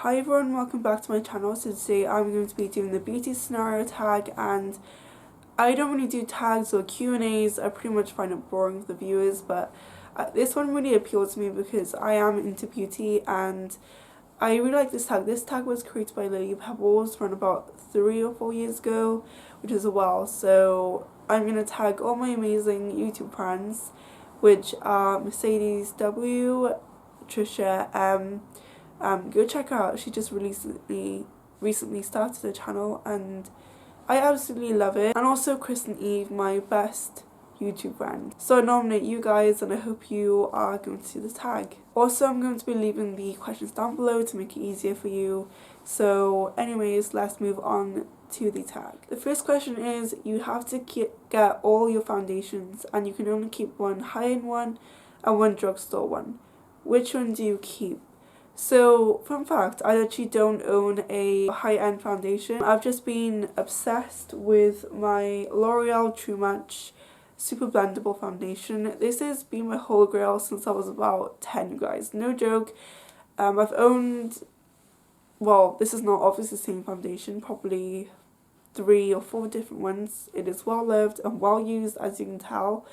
Hi everyone, welcome back to my channel. So today I'm going to be doing the beauty scenario tag, and I don't really do tags or Q&As. I pretty much find it boring for the viewers, but this one really appealed to me because I am into beauty and I really like this tag. This tag was created by Lilly Pebbles around about 3 or 4 years ago, which is a while. So I'm going to tag all my amazing YouTube friends, which are Mercedes W, Trisha M. Go check her out. She just recently started a channel and I absolutely love it. And also Kristen Eve, my best YouTube friend. So I nominate you guys and I hope you are going to see the tag. Also, I'm going to be leaving the questions down below to make it easier for you. So anyways, let's move on to the tag. The first question is, you have to get all your foundations and you can only keep one high-end one and one drugstore one. Which one do you keep? So, fun fact, I actually don't own a high-end foundation. I've just been obsessed with my L'Oreal True Match Super Blendable Foundation. This has been my holy grail since I was about 10, guys. No joke. I've owned, well, this is not obviously the same foundation, probably 3 or 4 different ones. It is well loved and well used, as you can tell.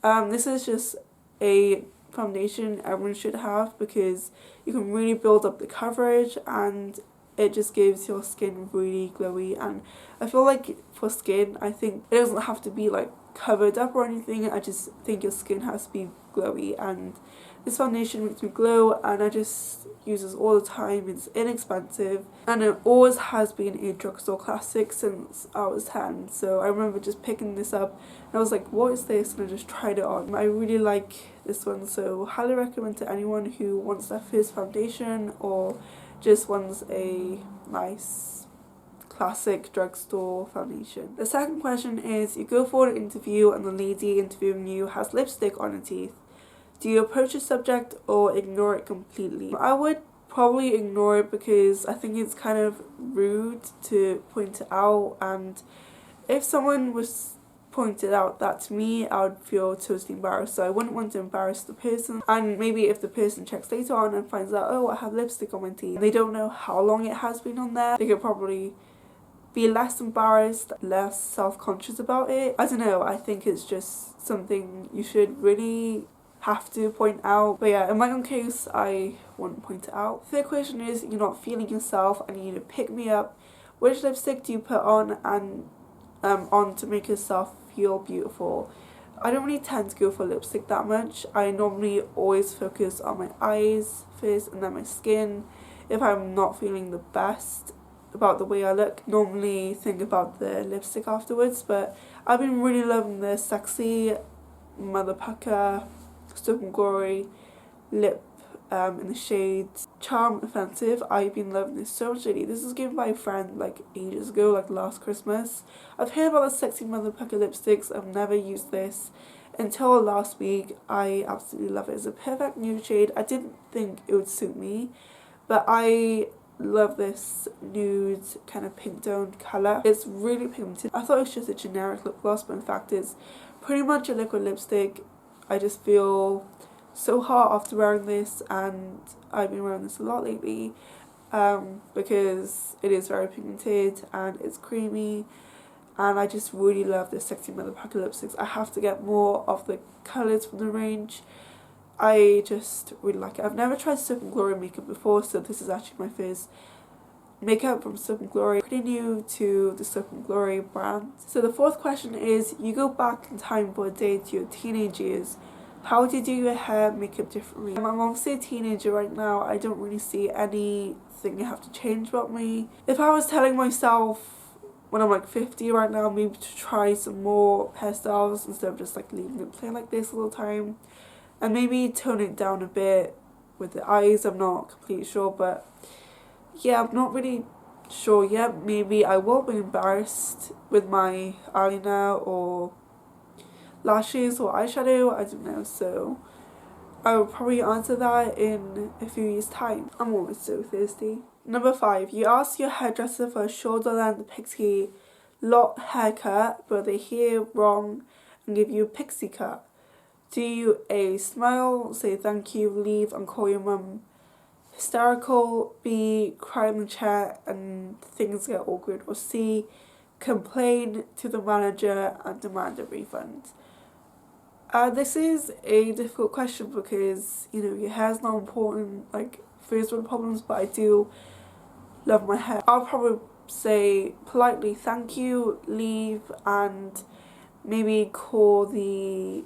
This is just a foundation everyone should have because you can really build up the coverage and it just gives your skin really glowy. And I feel like for skin, I think it doesn't have to be like covered up or anything. I just think your skin has to be glowy, and this foundation makes me glow and I just use this all the time. It's inexpensive and it always has been a drugstore classic since I was 10. So I remember just picking this up and I was like, what is this? And I just tried it on. I really like this one, so highly recommend to anyone who wants their first foundation or just wants a nice classic drugstore foundation. The second question is, you go for an interview and the lady interviewing you has lipstick on her teeth. Do you approach the subject or ignore it completely? I would probably ignore it because I think it's kind of rude to point it out, and if someone was pointed out that to me, I would feel totally embarrassed. So I wouldn't want to embarrass the person, and maybe if the person checks later on and finds out, oh, I have lipstick on my teeth, they don't know how long it has been on there, they could probably be less embarrassed, less self-conscious about it. I don't know, I think it's just something you should really have to point out. But yeah, in my own case, I wouldn't point it out. Third question is, you're not feeling yourself and you need to pick me up. Which lipstick do you put on and on to make yourself feel beautiful? I don't really tend to go for lipstick that much. I normally always focus on my eyes first and then my skin. If I'm not feeling the best about the way I look, normally think about the lipstick afterwards. But I've been really loving the Sexy Mother Pucker Soap and Glory lip in the shade Charm Offensive. I've been loving this so much lately. This was given by a friend like ages ago, like last Christmas. I've heard about the Sexy Mother Pucker lipsticks. I've never used this until last week. I absolutely love it. It's a perfect nude shade. I didn't think it would suit me, but I love this nude kind of pink toned colour. It's really pigmented. I thought it was just a generic lip gloss, but in fact it's pretty much a liquid lipstick. I just feel so hot after wearing this, and I've been wearing this a lot lately because it is very pigmented and it's creamy, and I just really love this Sexy Mother Pucker lipsticks. I have to get more of the colours from the range. I just really like it. I've never tried Soap and Glory makeup before, so this is actually my first makeup from Soap and Glory. Pretty new to the Soap and Glory brand. So the fourth question is, you go back in time for a day to your teenage years. How would you do your hair, makeup differently? I'm obviously a teenager right now. I don't really see anything I have to change about me. If I was telling myself when I'm like 50 right now, maybe to try some more hairstyles instead of just like leaving it plain like this all the time, and maybe tone it down a bit with the eyes. I'm not completely sure, but yeah, I'm not really sure yet. Maybe I will be embarrassed with my eyeliner or lashes or eyeshadow, I don't know, so I will probably answer that in a few years' time. I'm always so thirsty. Number 5, you ask your hairdresser for a shoulder length Pixie Lott haircut, but they hear wrong and give you a pixie cut. Do you A, smile, say thank you, leave and call your mum hysterical, B, cry in the chair and things get awkward, or C, complain to the manager and demand a refund. This is a difficult question because, you know, your hair's not important, like, first world problems, but I do love my hair. I'll probably say politely thank you, leave, and maybe call the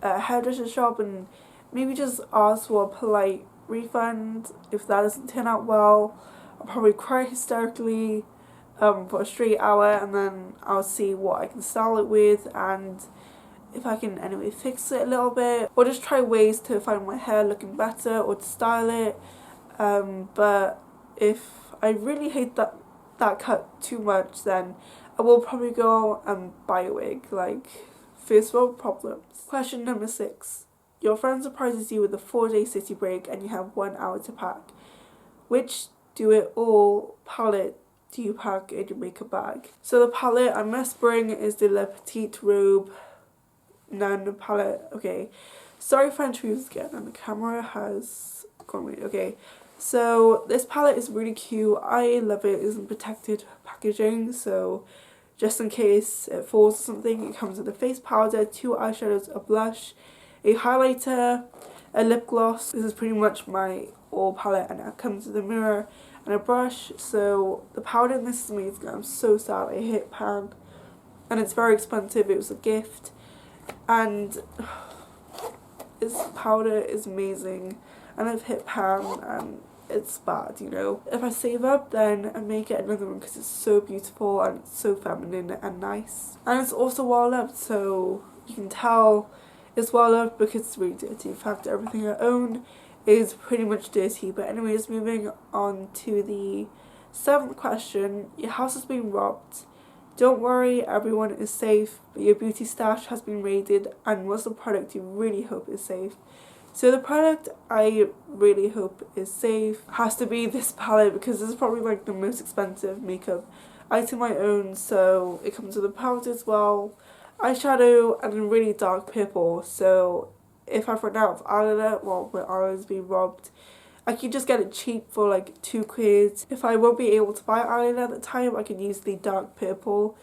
hairdresser shop and maybe just ask for a polite refund. If that doesn't turn out well, I'll probably cry hysterically for a straight hour, and then I'll see what I can style it with and if I can anyway fix it a little bit, or just try ways to find my hair looking better or to style it. But if I really hate that cut too much, then I will probably go and buy a wig. Like, first world problems. Question number 6. Your friend surprises you with a 4-day city break and you have 1 hour to pack. Which do it all palette do you pack in your makeup bag? So the palette I must bring is the Le Petit Robe Nun palette. Okay, sorry French views again, and the camera has gone weird. Okay, so this palette is really cute. I love it. It's in protected packaging, so just in case it falls or something, it comes with a face powder, 2 eyeshadows, a blush, a highlighter, a lip gloss. This is pretty much my all palette, and it comes with a mirror and a brush. So the powder in this is amazing. I'm so sad I hit pan, and it's very expensive. It was a gift, and this powder is amazing, and I've hit pan and it's bad, you know. If I save up, then I may get another one because it's so beautiful and it's so feminine and nice, and it's also well loved, so you can tell it's well loved because it's really dirty. In fact, everything I own is pretty much dirty. But anyways, moving on to the 7th question. Your house has been robbed. Don't worry, everyone is safe, but your beauty stash has been raided, and what's the product you really hope is safe? So the product I really hope is safe has to be this palette, because this is probably like the most expensive makeup item I own. So it comes with a powder as well, eyeshadow, and a really dark purple. So if I've run out of eyeliner, well, my eyeliner's been robbed, I can just get it cheap for like £2. If I won't be able to buy eyeliner at the time, I can use the dark purple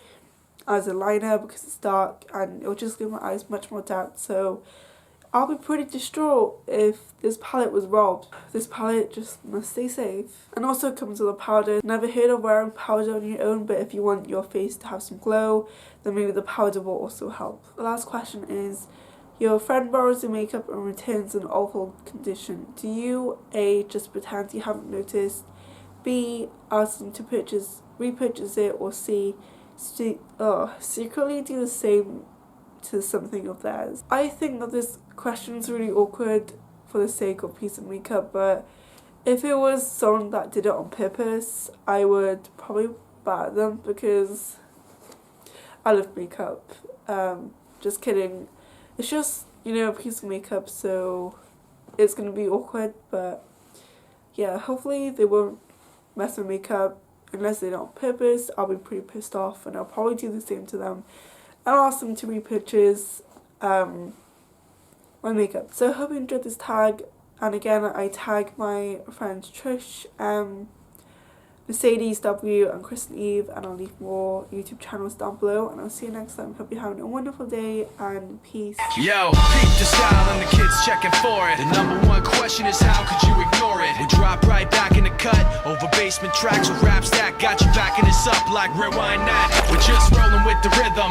as a liner because it's dark and it'll just give my eyes much more depth. So I'll be pretty distraught if this palette was robbed. This palette just must stay safe. And also it comes with a powder. Never heard of wearing powder on your own, but if you want your face to have some glow, then maybe the powder will also help. The last question is, your friend borrows your makeup and returns in awful condition. Do you A, just pretend you haven't noticed, B, ask them to repurchase it, or C, secretly do the same to something of theirs? I think that this question is really awkward for the sake of piece of makeup, but if it was someone that did it on purpose, I would probably bat them because I love makeup. Just kidding. It's just, you know, a piece of makeup, so it's going to be awkward, but yeah, hopefully they won't mess with makeup unless they do it on purpose. I'll be pretty pissed off, and I'll probably do the same to them. I'll ask them to repurchase my makeup. So I hope you enjoyed this tag, and again I tag my friends Trish, Mercedes W and Kristen Eve, and I'll leave more YouTube channels down below, and I'll see you next time. Hope you're having a wonderful day, and peace. Yo, peep the style and the kids checking for it. The #1 question is how could you ignore it? We drop right back in the cut over basement tracks with raps that got you backing us up like rewind that. We're just rolling with the rhythm.